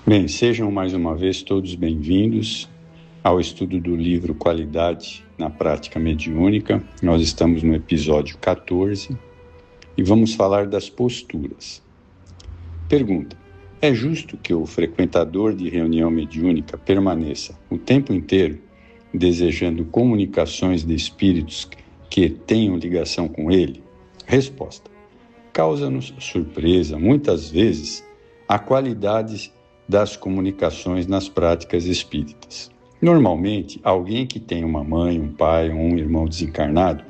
Bem, sejam mais uma vez todos bem-vindos ao estudo do livro Qualidade na Prática Mediúnica. Nós estamos no episódio 14 e vamos falar das posturas. Pergunta: é justo que o frequentador de reunião mediúnica permaneça o tempo inteiro desejando comunicações de espíritos que tenham ligação com ele? Resposta: causa-nos surpresa, muitas vezes, a qualidade das comunicações nas práticas espíritas. Normalmente, alguém que tem uma mãe, um pai ou um irmão desencarnado,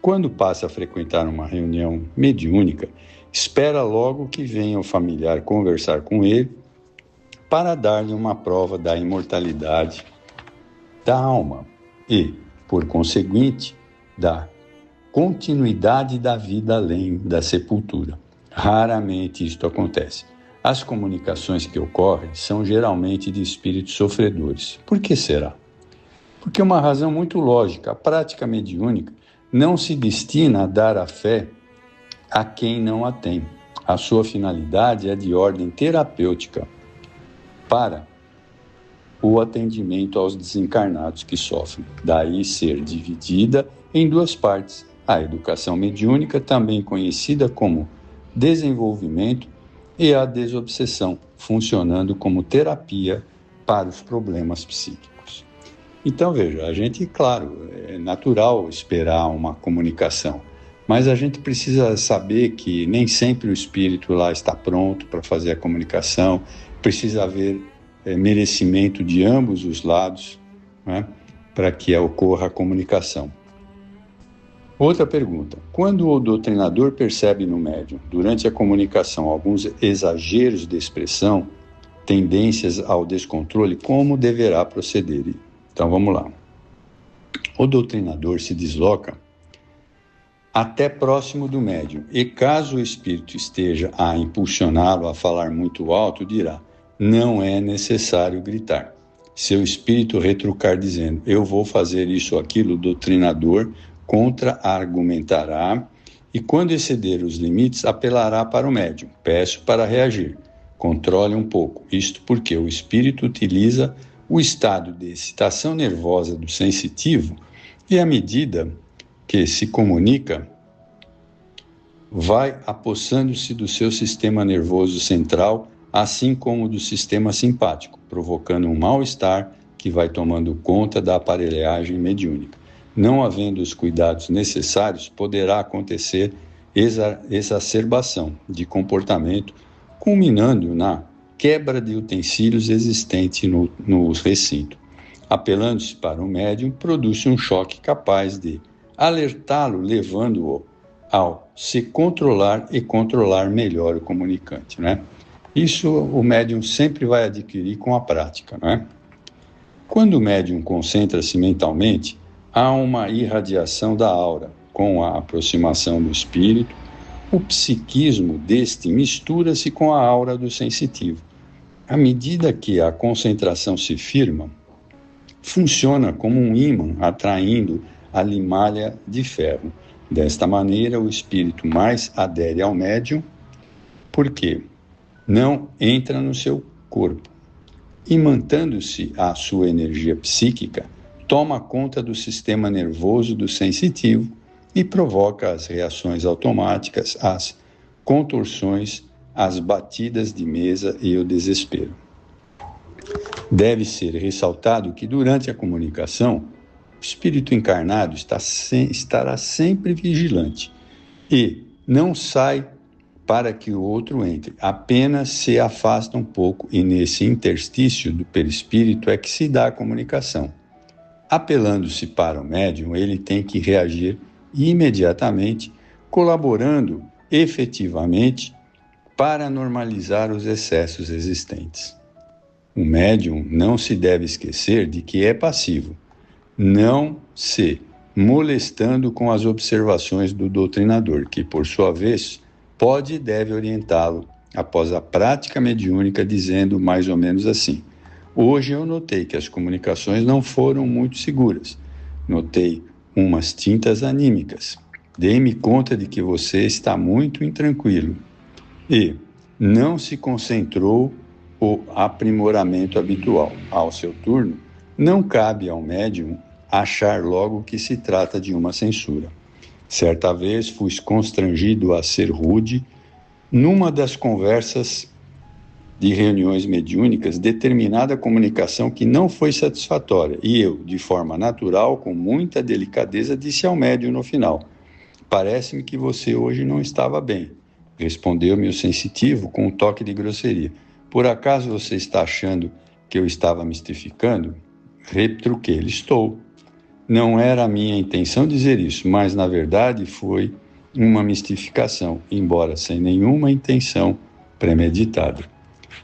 quando passa a frequentar uma reunião mediúnica, espera logo que venha o familiar conversar com ele para dar-lhe uma prova da imortalidade da alma e, por conseguinte, da continuidade da vida além da sepultura. Raramente isto acontece. As comunicações que ocorrem são geralmente de espíritos sofredores. Por que será? Porque uma razão muito lógica: a prática mediúnica não se destina a dar a fé a quem não a tem. A sua finalidade é de ordem terapêutica para o atendimento aos desencarnados que sofrem. Daí ser dividida em duas partes: a educação mediúnica, também conhecida como desenvolvimento, e a desobsessão, funcionando como terapia para os problemas psíquicos. Então, veja, a gente, claro, é natural esperar uma comunicação, mas a gente precisa saber que nem sempre o espírito lá está pronto para fazer a comunicação, precisa haver merecimento de ambos os lados, né, para que ocorra a comunicação. Outra pergunta: quando o doutrinador percebe no médium, durante a comunicação, alguns exageros de expressão, tendências ao descontrole, como deverá proceder? Então vamos lá. O doutrinador se desloca até próximo do médium e, caso o espírito esteja a impulsioná-lo a falar muito alto, dirá: não é necessário gritar. Se o espírito retrucar dizendo: eu vou fazer isso ou aquilo, o doutrinador contra-argumentará e, quando exceder os limites, apelará para o médium: peço para reagir, controle um pouco. Isto porque o espírito utiliza o estado de excitação nervosa do sensitivo e, à medida que se comunica, vai apossando-se do seu sistema nervoso central, assim como do sistema simpático, provocando um mal-estar que vai tomando conta da aparelhagem mediúnica. Não havendo os cuidados necessários, poderá acontecer exacerbação de comportamento, culminando na quebra de utensílios existentes no recinto. Apelando-se para o médium, produz um choque capaz de alertá-lo, levando-o ao se controlar e controlar melhor o comunicante, né? Isso o médium sempre vai adquirir com a prática, né? Quando o médium concentra-se mentalmente, há uma irradiação da aura. Com a aproximação do espírito, o psiquismo deste mistura-se com a aura do sensitivo. À medida que a concentração se firma, funciona como um ímã atraindo a limalha de ferro. Desta maneira, o espírito mais adere ao médium, porque não entra no seu corpo, imantando-se a sua energia psíquica, toma conta do sistema nervoso do sensitivo e provoca as reações automáticas, as contorções, as batidas de mesa e o desespero. Deve ser ressaltado que, durante a comunicação, o espírito encarnado estará sempre vigilante e não sai para que o outro entre, apenas se afasta um pouco, e nesse interstício do perispírito é que se dá a comunicação. Apelando-se para o médium, ele tem que reagir imediatamente, colaborando efetivamente para normalizar os excessos existentes. O médium não se deve esquecer de que é passivo, não se molestando com as observações do doutrinador, que, por sua vez, pode e deve orientá-lo após a prática mediúnica, dizendo mais ou menos assim: hoje eu notei que as comunicações não foram muito seguras. Notei umas tintas anímicas. Dei-me conta de que você está muito intranquilo e não se concentrou o aprimoramento habitual. Ao seu turno, não cabe ao médium achar logo que se trata de uma censura. Certa vez fui constrangido a ser rude numa das conversas de reuniões mediúnicas, determinada comunicação que não foi satisfatória, e eu, de forma natural, com muita delicadeza, disse ao médium no final: "Parece-me que você hoje não estava bem." Respondeu-me o sensitivo com um toque de grosseria: "Por acaso você está achando que eu estava mistificando?" Retruquei-lhe: "Estou." Não era a minha intenção dizer isso, mas na verdade foi uma mistificação, embora sem nenhuma intenção premeditada.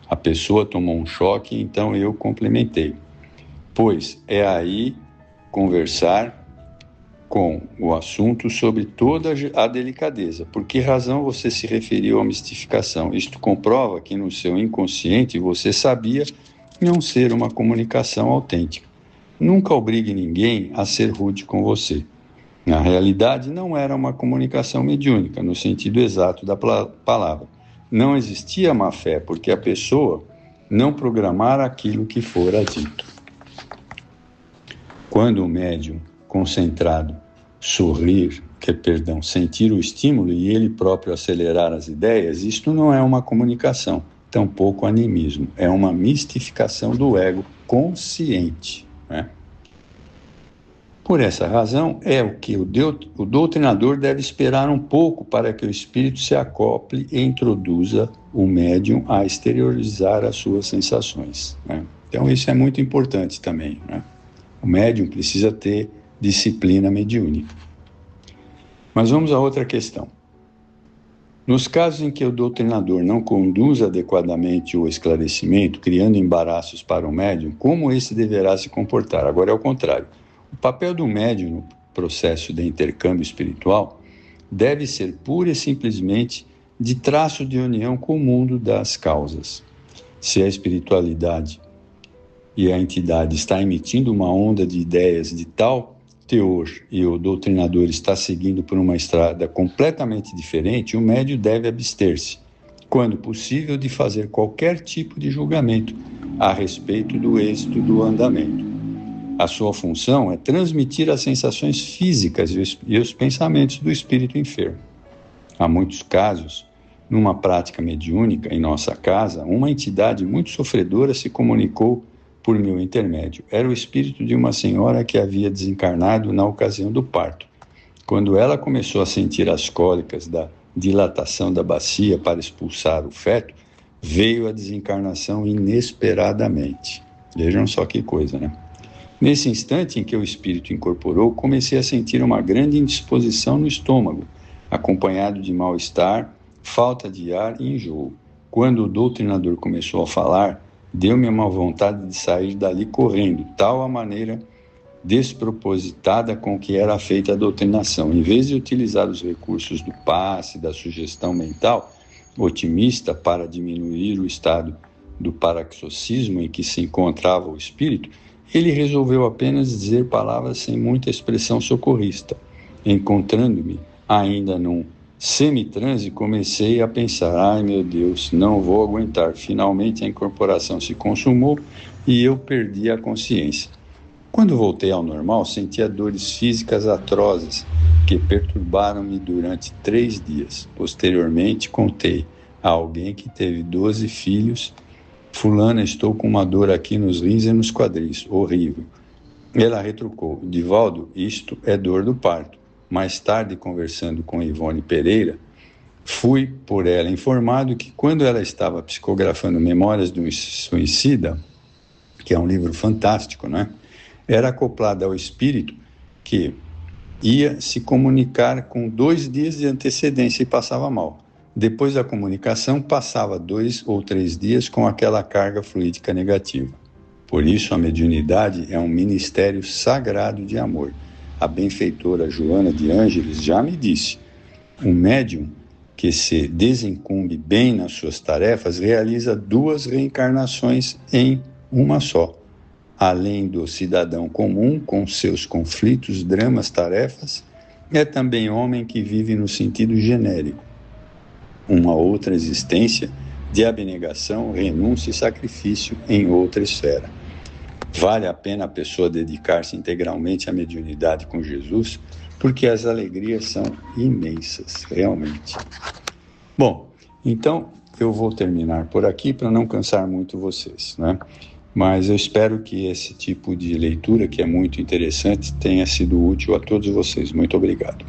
A pessoa tomou um choque, então eu complementei: "Pois é aí conversar com o assunto sobre toda a delicadeza. Por que razão você se referiu à mistificação? Isto comprova que no seu inconsciente você sabia não ser uma comunicação autêntica. Nunca obrigue ninguém a ser rude com você. Na realidade, não era uma comunicação mediúnica, no sentido exato da palavra. Não existia má-fé, porque a pessoa não programara aquilo que fora dito." Quando o médium concentrado sentir o estímulo e ele próprio acelerar as ideias, isto não é uma comunicação, tampouco animismo, é uma mistificação do ego consciente, né? Por essa razão, é o que o doutrinador deve esperar um pouco para que o espírito se acople e introduza o médium a exteriorizar as suas sensações, né? Então, isso é muito importante também, né? O médium precisa ter disciplina mediúnica. Mas vamos a outra questão. Nos casos em que o doutrinador não conduz adequadamente o esclarecimento, criando embaraços para o médium, como esse deverá se comportar? Agora é o contrário. O papel do médium no processo de intercâmbio espiritual deve ser pura e simplesmente de traço de união com o mundo das causas. Se a espiritualidade e a entidade está emitindo uma onda de ideias de tal teor e o doutrinador está seguindo por uma estrada completamente diferente, o médium deve abster-se, quando possível, de fazer qualquer tipo de julgamento a respeito do êxito do andamento. A sua função é transmitir as sensações físicas e os pensamentos do espírito enfermo. Há muitos casos, numa prática mediúnica em nossa casa, uma entidade muito sofredora se comunicou por meu intermédio. Era o espírito de uma senhora que havia desencarnado na ocasião do parto. Quando ela começou a sentir as cólicas da dilatação da bacia para expulsar o feto, veio a desencarnação inesperadamente. Vejam só que coisa, né? Nesse instante em que o espírito incorporou, comecei a sentir uma grande indisposição no estômago, acompanhado de mal-estar, falta de ar e enjoo. Quando o doutrinador começou a falar, deu-me uma vontade de sair dali correndo, tal a maneira despropositada com que era feita a doutrinação. Em vez de utilizar os recursos do passe, da sugestão mental otimista para diminuir o estado do paroxismo em que se encontrava o espírito, ele resolveu apenas dizer palavras sem muita expressão socorrista. Encontrando-me ainda num semitranse, comecei a pensar: ai meu Deus, não vou aguentar. Finalmente a incorporação se consumou e eu perdi a consciência. Quando voltei ao normal, sentia dores físicas atrozes que perturbaram-me durante 3 dias. Posteriormente, contei a alguém que teve 12 filhos: fulana, estou com uma dor aqui nos rins e nos quadris, horrível. Ela retrucou: Divaldo, isto é dor do parto. Mais tarde, conversando com Ivone Pereira, fui por ela informado que quando ela estava psicografando Memórias de um Suicida, que é um livro fantástico, né? Era acoplada ao espírito que ia se comunicar com 2 dias de antecedência e passava mal. Depois da comunicação, passava 2 ou 3 dias com aquela carga fluídica negativa. Por isso, a mediunidade é um ministério sagrado de amor. A benfeitora Joana de Ângeles já me disse: um médium que se desencumbe bem nas suas tarefas realiza 2 reencarnações em uma só. Além do cidadão comum, com seus conflitos, dramas, tarefas, é também homem que vive no sentido genérico. Uma outra existência de abnegação, renúncia e sacrifício em outra esfera. Vale a pena a pessoa dedicar-se integralmente à mediunidade com Jesus, porque as alegrias são imensas, realmente. Bom, então eu vou terminar por aqui para não cansar muito vocês, né? Mas eu espero que esse tipo de leitura, que é muito interessante, tenha sido útil a todos vocês. Muito obrigado.